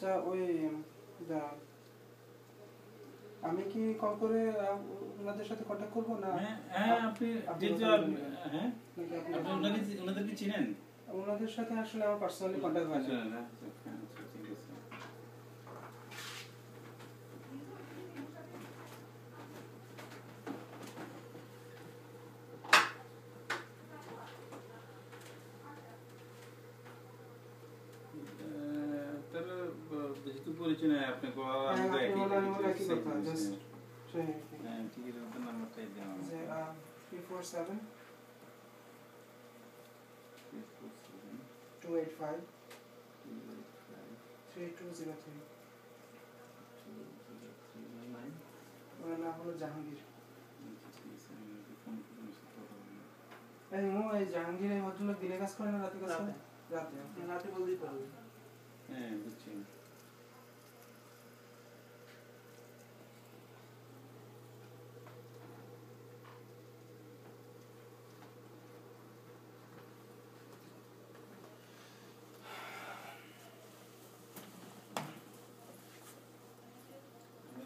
আচ্ছা ওই আমি কি কল করে ওনাদের সাথে কন্ট্যাক্ট করব না? হ্যাঁ আপনি হ্যাঁ আপনি ওনাদেরকে চিনেন? ওনাদের সাথে আসলে আমার পার্সোনালি কন্ট্যাক্ট হয় না। ঠিক আছে। যেহেতু পরিচয় নেই আপনাকে নাম্বারটাই দেওয়া 347 285 3203 ওনার নাম হলো জাহাঙ্গীর। এই জাহাঙ্গীর এই ভদ্রলোক দিনে কাজ করে না রাতে কাজ করে? রাতে বলতেই পারবে। হ্যাঁ বুঝছি।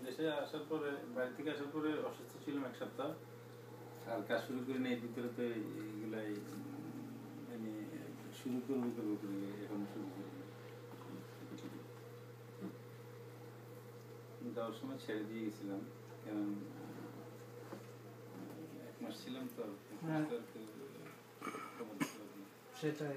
দেশে আসার পরে বাড়ি থেকে আসার পরে অসুস্থ ছিলাম এক সপ্তাহ, আর কাজ শুরু করে নেই ভিতরে তো এইগুলাই মানে শুরু করবো করে এখন শুরু করবো। যাওয়ার সময় ছেড়ে দিয়ে গেছিলাম, কারণ 1 মাস ছিলাম তো। সেটাই।